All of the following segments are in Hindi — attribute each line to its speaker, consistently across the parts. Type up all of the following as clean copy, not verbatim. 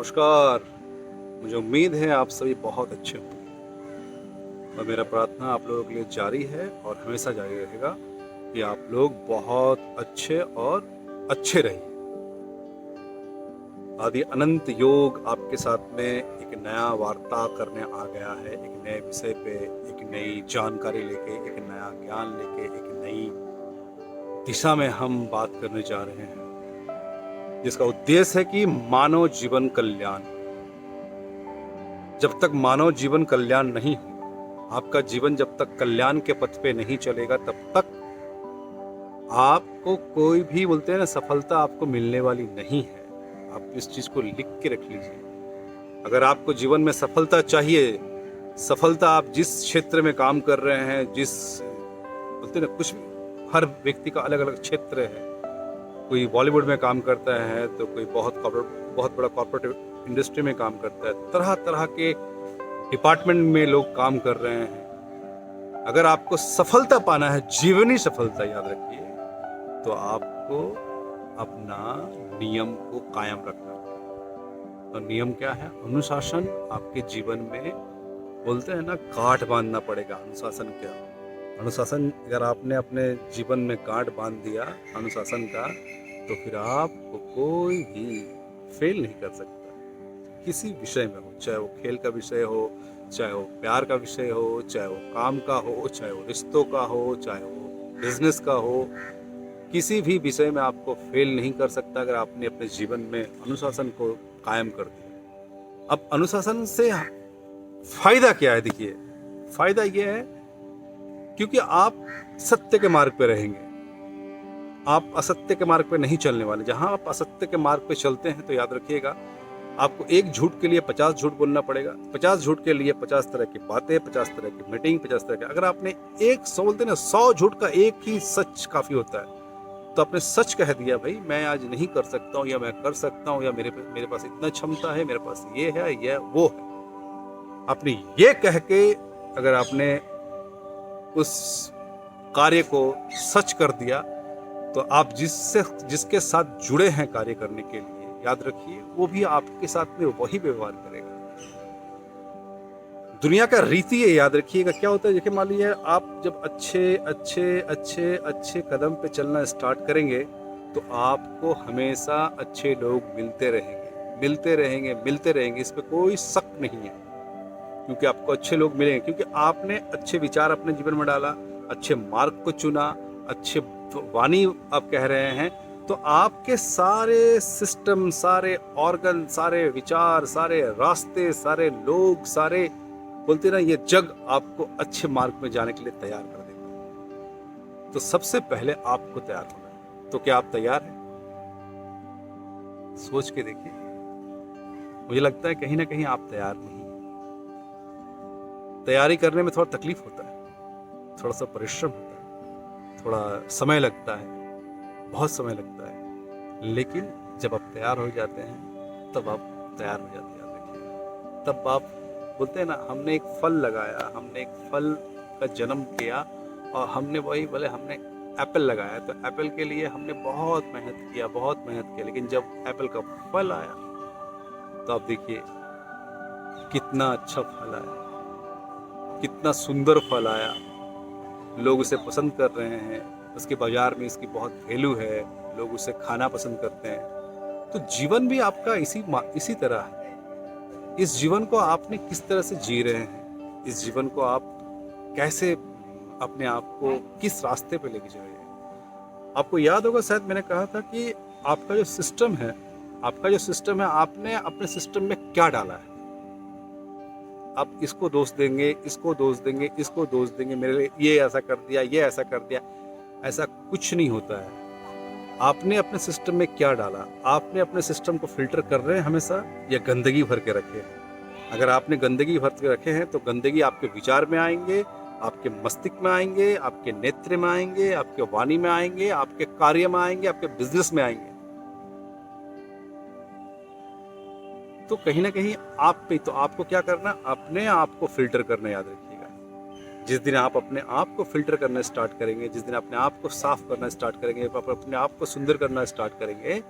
Speaker 1: नमस्कार। मुझे उम्मीद है आप सभी बहुत अच्छे होंगे और मेरा प्रार्थना आप लोगों के लिए जारी है और हमेशा जारी रहेगा कि आप लोग बहुत अच्छे और अच्छे रहिए। आदि अनंत योग आपके साथ में एक नया वार्ता करने आ गया है, एक नए विषय पे, एक नई जानकारी लेके, एक नया ज्ञान लेके, एक नई दिशा में हम बात करने जा रहे हैं, जिसका उद्देश्य है कि मानव जीवन कल्याण। जब तक मानव जीवन कल्याण नहीं हो, आपका जीवन जब तक कल्याण के पथ पे नहीं चलेगा, तब तक आपको कोई भी बोलते हैं ना, सफलता आपको मिलने वाली नहीं है। आप इस चीज को लिख के रख लीजिए। अगर आपको जीवन में सफलता चाहिए, सफलता आप जिस क्षेत्र में काम कर रहे हैं, जिस बोलते हैं ना, कुछ हर व्यक्ति का अलग अलग क्षेत्र है। कोई बॉलीवुड में काम करता है तो कोई बहुत बड़ा कॉर्पोरेट इंडस्ट्री में काम करता है। तरह तरह के डिपार्टमेंट में लोग काम कर रहे हैं। अगर आपको सफलता पाना है, जीवनी सफलता याद रखिए, तो आपको अपना नियम को कायम रखना है। तो नियम क्या है? अनुशासन। आपके जीवन में बोलते हैं ना, गांठ बांधना पड़ेगा। अनुशासन क्या? अनुशासन अगर आपने अपने जीवन में गांठ बांध दिया अनुशासन का, तो फिर आपको कोई भी फेल नहीं कर सकता। किसी विषय में हो, चाहे वो खेल का विषय हो, चाहे वो प्यार का विषय हो, चाहे वो काम का हो, चाहे वो रिश्तों का हो, चाहे वो बिजनेस का हो, किसी भी विषय में आपको फेल नहीं कर सकता अगर आपने अपने जीवन में अनुशासन को कायम कर दिया। अब अनुशासन से फायदा क्या है? देखिए, फायदा ये है क्योंकि आप सत्य के मार्ग पे रहेंगे, आप असत्य के मार्ग पे नहीं चलने वाले। जहां आप असत्य के मार्ग पे चलते हैं, तो याद रखिएगा, आपको एक झूठ के लिए 50 झूठ बोलना पड़ेगा। 50 झूठ के लिए 50 तरह की बातें, 50 तरह की मीटिंग, 50 तरह के। अगर आपने एक सौ बोलते ना, 100 झूठ का एक ही सच काफी होता है। तो आपने सच कह दिया, भाई मैं आज नहीं कर सकता हूँ, या मैं कर सकता हूँ, या मेरे पास इतना क्षमता है, मेरे पास ये है, ये वो है। आपने ये कह के अगर आपने उस कार्य को सच कर दिया, तो आप जिसके साथ जुड़े हैं कार्य करने के लिए, याद रखिए, वो भी आपके साथ में वही व्यवहार करेगा। दुनिया का रीति है, याद रखिएगा। क्या होता है? देखिए, मान लीजिए आप जब अच्छे अच्छे अच्छे अच्छे कदम पे चलना स्टार्ट करेंगे, तो आपको हमेशा अच्छे लोग मिलते रहेंगे, मिलते रहेंगे, मिलते रहेंगे। इस पर कोई शक नहीं है, क्योंकि आपको अच्छे लोग मिलेंगे, क्योंकि आपने अच्छे विचार अपने जीवन में डाला, अच्छे मार्ग को चुना, अच्छे वाणी आप कह रहे हैं, तो आपके सारे सिस्टम, सारे ऑर्गन, सारे विचार, सारे रास्ते, सारे लोग, सारे बोलते ना, ये जग आपको अच्छे मार्ग में जाने के लिए तैयार कर देगा। तो सबसे पहले आपको तैयार होना है। तो क्या आप तैयार हैं? सोच के देखिए। मुझे लगता है कहीं ना कहीं आप तैयार नहीं। तैयारी करने में थोड़ा तकलीफ होता है, थोड़ा सा परिश्रम होता है, थोड़ा समय लगता है, बहुत समय लगता है। लेकिन जब आप तैयार हो जाते हैं, तब आप तैयार हो जाते हैं, याद रखिए। तब आप बोलते हैं ना, हमने एक फल लगाया, हमने एक फल का जन्म किया, और हमने वही बोले, हमने एप्पल लगाया, तो एप्पल के लिए हमने बहुत मेहनत किया, बहुत मेहनत किया। लेकिन जब एप्पल का फल आया, तो आप देखिए कितना अच्छा फल आया, कितना सुंदर फल आया। लोग उसे पसंद कर रहे हैं, उसके बाजार में इसकी बहुत वैल्यू है, लोग उसे खाना पसंद करते हैं। तो जीवन भी आपका इसी तरह है। इस जीवन को आपने किस तरह से जी रहे हैं, इस जीवन को आप कैसे अपने आप को किस रास्ते पे लेके जा रहे हैं। आपको याद होगा, शायद मैंने कहा था कि आपका जो सिस्टम है, आपने अपने सिस्टम में क्या डाला है। आप इसको दोष देंगे, इसको दोष देंगे, इसको दोष देंगे, मेरे लिए ये ऐसा कर दिया, ये ऐसा कर दिया। ऐसा कुछ नहीं होता है। आपने अपने सिस्टम में क्या डाला? आपने अपने सिस्टम को फिल्टर कर रहे हैं हमेशा, या गंदगी भर के रखे हैं? अगर आपने गंदगी भर के रखे हैं, तो गंदगी आपके विचार में आएंगे, आपके मस्तिष्क में आएंगे, आपके नेत्र में आएंगे, आपके वाणी में आएंगे, आपके कार्य में आएंगे, आपके बिजनेस में आएंगे। तो कहीं ना कहीं आप पे, तो आपको क्या करना? अपने आप को फिल्टर करना, याद रखिएगा। जिस दिन आप अपने आप को फिल्टर करना स्टार्ट करेंगे, जिस दिन अपने आप को साफ करना स्टार्ट करेंगे, अपने आप को सुंदर करना स्टार्ट करेंगे,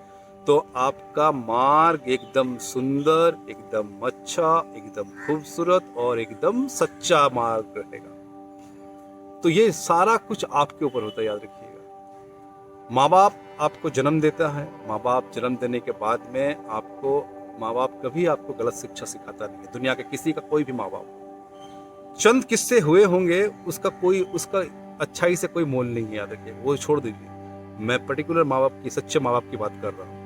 Speaker 1: तो आपका मार्ग एकदम सुंदर, एकदम अच्छा, एकदम खूबसूरत और एकदम सच्चा मार्ग रहेगा। तो ये सारा कुछ आपके ऊपर होता है, याद रखिएगा। माँ बाप आपको जन्म देता है, माँ बाप जन्म देने के बाद में आपको, माँ बाप कभी आपको गलत शिक्षा सिखाता नहीं है, दुनिया के किसी का कोई भी माँ बाप। चंद किस्से हुए होंगे, उसका अच्छाई से कोई मोल नहीं है, याद रखिए, वो छोड़ दीजिए। मैं पर्टिकुलर माँ बाप की, सच्चे माँ बाप की बात कर रहा हूँ।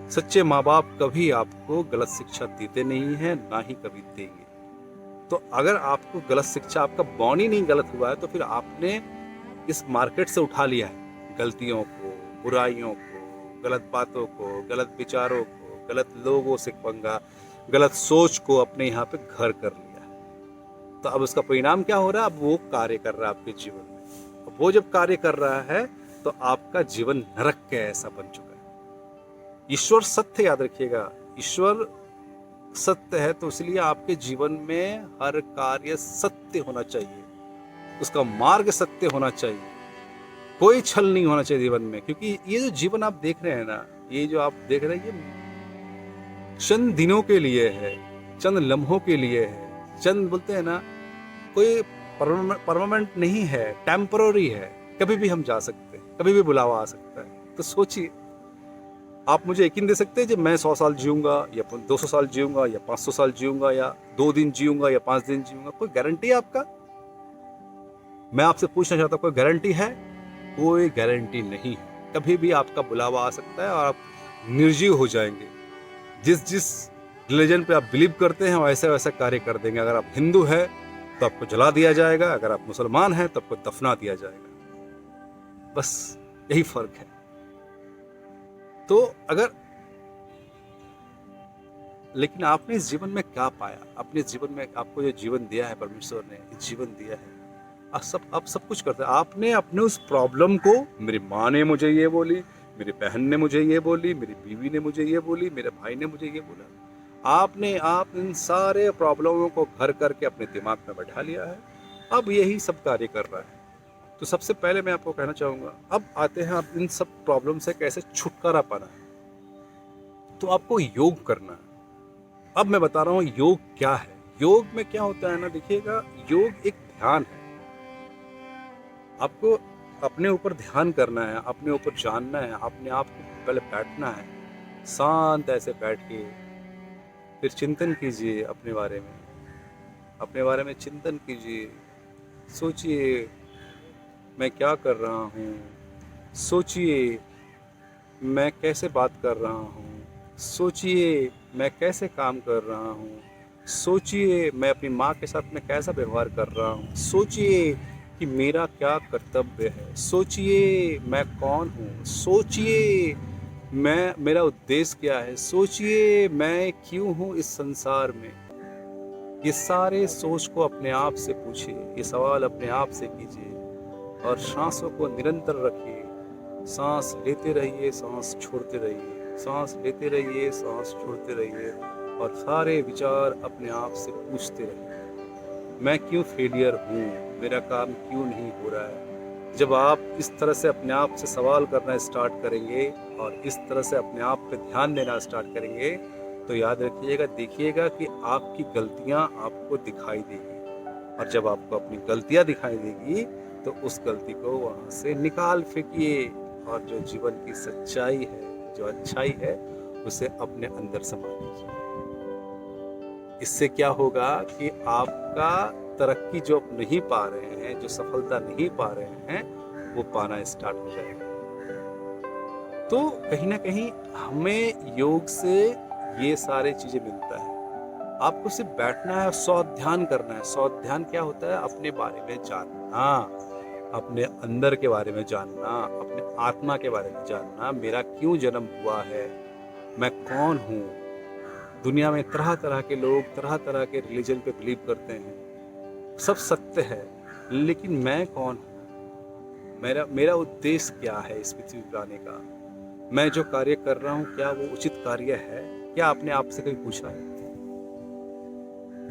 Speaker 1: सच्चे माँ बाप कभी आपको गलत शिक्षा देते नहीं है, ना ही कभी देंगे। तो अगर आपको गलत शिक्षा, आपका बॉर्न ही नहीं गलत हुआ है, तो फिर आपने इस मार्केट से उठा लिया है गलतियों को, बुराइयों को, गलत बातों को, गलत विचारों को, गलत लोगों से पंगा, गलत सोच को अपने यहाँ पे घर कर लिया। तो अब उसका परिणाम क्या हो रहा है? अब वो कार्य कर रहा है आपके जीवन में। अब वो जब कार्य कर रहा है तो आपका जीवन नरक के ऐसा बन चुका है। ईश्वर सत्य, याद रखिएगा, ईश्वर सत्य है, तो इसलिए आपके जीवन में हर कार्य सत्य होना चाहिए, उसका मार्ग सत्य होना चाहिए, कोई छल नहीं होना चाहिए जीवन में। क्योंकि ये जो जीवन आप देख रहे हैं ना, ये जो आप देख रहे हैं, ये चंद दिनों के लिए है, चंद लम्हों के लिए है, चंद बोलते हैं ना, कोई परमानेंट नहीं है, टेम्पररी है। कभी भी हम जा सकते हैं, कभी भी बुलावा आ सकता है। तो सोचिए, आप मुझे यकीन दे सकते हैं कि मैं 100 साल जीऊंगा या 200 साल जीऊंगा या 500 साल जीऊंगा या 2 दिन जीऊंगा या 5 दिन जीऊंगा? कोई गारंटी है आपका? मैं आपसे पूछना चाहता हूँ, कोई गारंटी है? कोई गारंटी नहीं है। कभी भी आपका बुलावा आ सकता है और आप निर्जीव हो जाएंगे। जिस जिस रिलीजन पे आप बिलीव करते हैं वैसे वैसा कार्य कर देंगे। अगर आप हिंदू हैं तो आपको जला दिया जाएगा, अगर आप मुसलमान हैं तो आपको दफना दिया जाएगा। बस यही फर्क है। तो अगर, लेकिन आपने इस जीवन में क्या पाया? अपने जीवन में आपको जो जीवन दिया है, परमेश्वर ने जीवन दिया है, आप सब कुछ करते हैं। आपने अपने उस प्रॉब्लम को, मेरी माँ ने मुझे ये बोली, मेरी बहन ने मुझे ये बोली, मेरी बीवी ने मुझे ये बोली, मेरे भाई ने मुझे ये बोला, आप इन सारे प्रॉब्लमों को घर करके अपने दिमाग में बैठा लिया है। अब यही सब कार्य कर रहा है। तो सबसे पहले मैं आपको कहना चाहूँगा, अब आते हैं आप इन सब प्रॉब्लम से कैसे छुटकारा पाना है। तो आपको योग करना है। अब मैं बता रहा हूँ योग क्या है। योग में क्या होता है ना, देखिएगा, योग एक ध्यान है। आपको अपने ऊपर ध्यान करना है, अपने ऊपर जानना है, अपने आप को पहले बैठना है, शांत ऐसे बैठ के फिर चिंतन कीजिए अपने बारे में चिंतन कीजिए। सोचिए मैं क्या कर रहा हूँ, सोचिए मैं कैसे बात कर रहा हूँ, सोचिए मैं कैसे काम कर रहा हूँ, सोचिए मैं अपनी माँ के साथ में कैसा व्यवहार कर रहा हूँ, सोचिए कि मेरा क्या कर्तव्य है, सोचिए मैं कौन हूँ, सोचिए मेरा उद्देश्य क्या है, सोचिए मैं क्यों हूँ इस संसार में। ये सारे सोच को अपने आप से पूछिए, ये सवाल अपने आप से कीजिए और सांसों को निरंतर रखिए। सांस लेते रहिए, सांस छोड़ते रहिए, सांस लेते रहिए, सांस छोड़ते रहिए और सारे विचार अपने आप से पूछते रहिए। मैं क्यों फेलियर हूँ, मेरा काम क्यों नहीं हो रहा है। जब आप इस तरह से अपने आप से सवाल करना स्टार्ट करेंगे और इस तरह से अपने आप पे ध्यान देना स्टार्ट करेंगे, तो याद रखिएगा, देखिएगा कि आपकी गलतियाँ आपको दिखाई देगी। और जब आपको अपनी गलतियाँ दिखाई देगी तो उस गलती को वहाँ से निकाल फेंकिए और जो जीवन की सच्चाई है, जो अच्छाई है, उसे अपने अंदर समा लीजिए। इससे क्या होगा कि आपका तरक्की जो आप नहीं पा रहे हैं, जो सफलता नहीं पा रहे हैं, वो पाना स्टार्ट हो जाएगा। तो कहीं ना कहीं हमें योग से ये सारी चीजें मिलता है। आपको सिर्फ बैठना है, स्वाध्यान करना है। स्वाध्यान क्या होता है? अपने बारे में जानना, अपने अंदर के बारे में जानना, अपने आत्मा के बारे में जानना। मेरा क्यों जन्म हुआ है, मैं कौन हूँ। दुनिया में तरह तरह के लोग तरह तरह के रिलीजन पे बिलीव करते हैं, सब सत्य है, लेकिन मैं कौन हूँ, मेरा उद्देश्य क्या है इस पृथ्वी पर आने का, मैं जो कार्य कर रहा हूँ क्या वो उचित कार्य है? क्या आपने आपसे कभी पूछा है?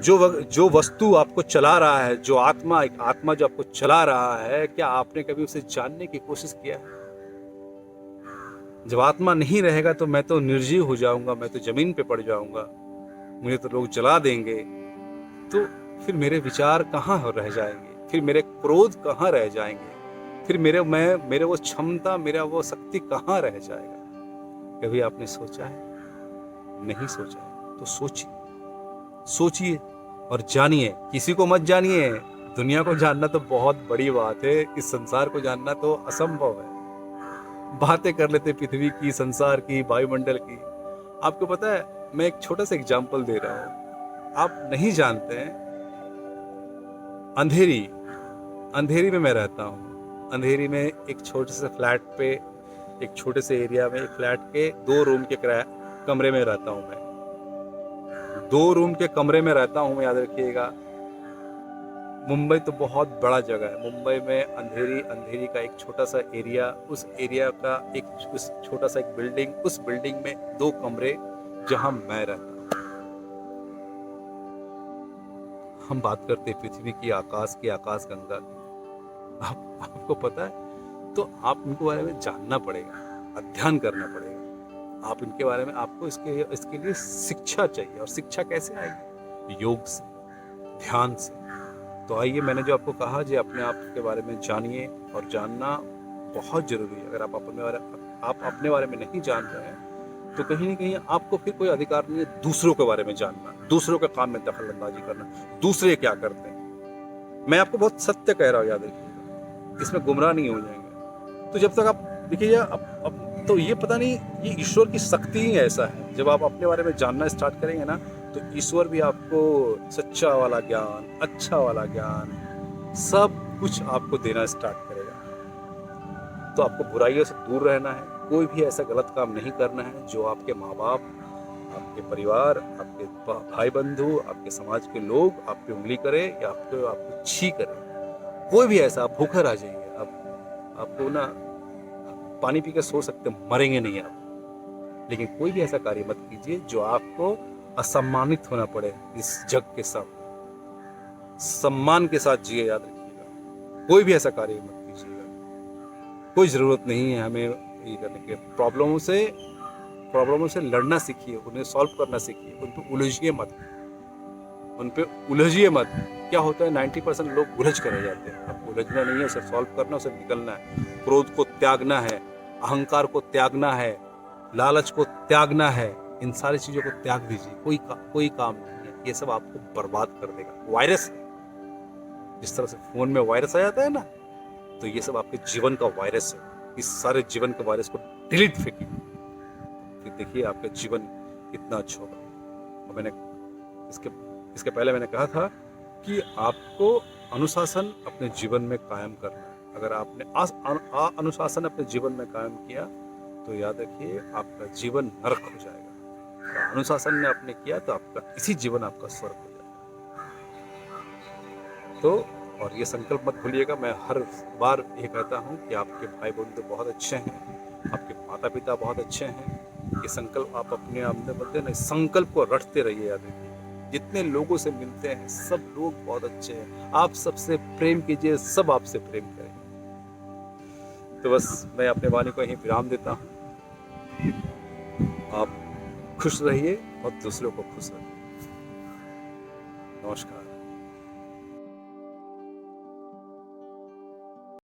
Speaker 1: जो वस्तु आपको चला रहा है, जो आत्मा जो आपको चला रहा है, क्या आपने कभी उसे जानने की कोशिश किया? जब आत्मा नहीं रहेगा तो मैं तो निर्जीव हो जाऊंगा, मैं तो जमीन पे पड़ जाऊंगा, मुझे तो लोग जला देंगे। तो फिर मेरे विचार कहाँ रह जाएंगे, फिर मेरे क्रोध कहाँ रह जाएंगे, फिर मेरे वो क्षमता, मेरा वो शक्ति कहाँ रह जाएगा। कभी आपने सोचा है? नहीं सोचा है तो सोचिए, सोचिए और जानिए। किसी को मत जानिए। दुनिया को जानना तो बहुत बड़ी बात है, इस संसार को जानना तो असंभव है। बातें कर लेते पृथ्वी की, संसार की, वायुमंडल की। आपको पता है, मैं एक छोटा सा एग्जाम्पल दे रहा हूँ, आप नहीं जानते हैं। अंधेरी में मैं रहता हूँ। अंधेरी में एक छोटे से फ्लैट पे, एक छोटे से एरिया में, एक फ्लैट के 2 रूम के कमरे में रहता हूँ मैं। 2 रूम के कमरे में रहता हूँ मैं, याद रखिएगा। मुंबई तो बहुत बड़ा जगह है। मुंबई में अंधेरी का एक छोटा सा एरिया, उस एरिया का उस छोटा सा एक बिल्डिंग, उस बिल्डिंग में 2 कमरे जहां मैं रहता हूँ। हम बात करते हैं पृथ्वी की, आकाश की, आकाश गंगा की। आपको पता है? तो आप इनके बारे में जानना पड़ेगा, अध्ययन करना पड़ेगा। आप इनके बारे में, आपको इसके लिए शिक्षा चाहिए। और शिक्षा कैसे आएगी? योग से, ध्यान से। तो आइए, मैंने जो आपको कहा, जो अपने आप के बारे में जानिए, और जानना बहुत जरूरी है। अगर आप अपने बारे में नहीं जान रहे हैं तो कहीं ना कहीं आपको फिर कोई अधिकार नहीं है दूसरों के बारे में जानना, दूसरों के काम में दखल अंदाजी करना, दूसरे क्या करते हैं। मैं आपको बहुत सत्य कह रहा हूँ, याद रखिएगा, इसमें गुमराह नहीं हो जाएंगे। तो जब तक आप देखिए, अब तो ये पता नहीं, ये ईश्वर की शक्ति ही ऐसा है। जब आप अपने बारे में जानना स्टार्ट करेंगे ना, तो ईश्वर भी आपको सच्चा वाला ज्ञान, अच्छा वाला ज्ञान, सब कुछ आपको देना स्टार्ट करेगा। तो आपको बुराइयों से दूर रहना है, कोई भी ऐसा गलत काम नहीं करना है जो आपके माँ बाप, आपके परिवार, आपके भाई बंधु, आपके समाज के लोग आप पे उंगली करे या आपको छी करे। कोई भी ऐसा, आप भूखे रह जाइए, आपको ना पानी पी के सो सकते, मरेंगे नहीं आप, लेकिन कोई भी ऐसा कार्य मत कीजिए जो आपको असम्मानित होना पड़े इस जग के सामने। सम्मान के साथ जिए, याद रखिएगा। कोई भी ऐसा कार्य मत कीजिएगा। कोई जरूरत नहीं है हमें ये करने के। प्रॉब्लमों से लड़ना सीखिए, उन्हें सॉल्व करना सीखिए, उन पे उलझिए मत। क्या होता है, 90% लोग उलझ कर रह जाते हैं। आपको उलझना नहीं है, उसे सॉल्व करना, उसे निकलना है। क्रोध को त्यागना है, अहंकार को त्यागना है, लालच को त्यागना है। इन सारी चीजों को त्याग दीजिए। कोई काम नहीं है, ये सब आपको बर्बाद कर देगा। वायरस है, जिस तरह से फोन में वायरस आ जाता है ना, तो ये सब आपके जीवन का वायरस है। इस सारे जीवन के वायरस को डिलीट फेंकिए, फिर देखिए आपका जीवन कितना अच्छा होगा। और मैंने इसके पहले मैंने कहा था कि आपको अनुशासन अपने जीवन में कायम करना है। अगर आपने अनुशासन अपने जीवन में कायम किया तो याद रखिए आपका जीवन नरक हो जाएगा। अनुशासन ने आपने किया तो आपका इसी जीवन आपका स्वर्ग हो जाएगा। तो और ये संकल्प मत भूलिएगा, मैं हर बार ये कहता हूँ कि आपके भाई बंधु बहुत अच्छे हैं, आपके माता पिता बहुत अच्छे हैं। ये संकल्प आप अपने अंदर बनते ना, संकल्प को रटते रहिए। याद रखिए, जितने लोगों से मिलते हैं सब लोग बहुत अच्छे हैं। आप सबसे प्रेम कीजिए, सब आपसे प्रेम करें। तो बस मैं अपने वाणी को यहीं विराम देता हूँ। आप खुश रहिए और दूसरों को खुश रखिए। नमस्कार।